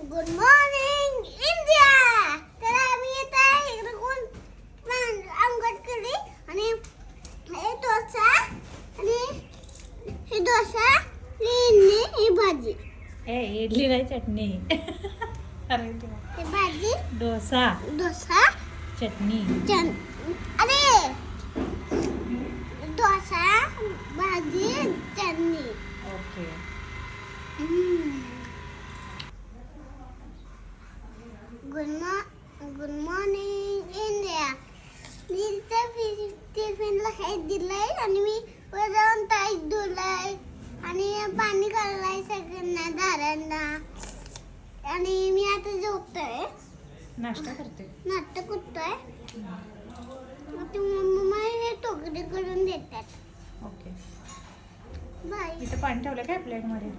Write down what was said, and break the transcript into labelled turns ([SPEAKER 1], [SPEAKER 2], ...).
[SPEAKER 1] Good morning India. तर आम्ही येत आहे इकडे कोण अंगठ केली आणि हे डोसा आणि हे डोसा इडली ही भाजी.
[SPEAKER 2] ए इडली नाही चटणी. अरे देवा.
[SPEAKER 1] ही भाजी
[SPEAKER 2] डोसा
[SPEAKER 1] डोसा
[SPEAKER 2] चटणी.
[SPEAKER 1] अरे डोसा भाजी चटणी.
[SPEAKER 2] ओके.
[SPEAKER 1] Good morning India. मी टिफिनला हे दिलंय आणि मी वर जाऊन ताईत धुलंय आणि पाणी काढलंय सगळ्यांना दारांना आणि मी आता झोपतोय.
[SPEAKER 2] नाश्ता करते.
[SPEAKER 1] नाटक कुठतोय मम्मा हे टोकरी करून देतात.
[SPEAKER 2] ओके.
[SPEAKER 1] बाय.
[SPEAKER 2] इथं पाणी ठेवलं काय प्लेटमध्ये?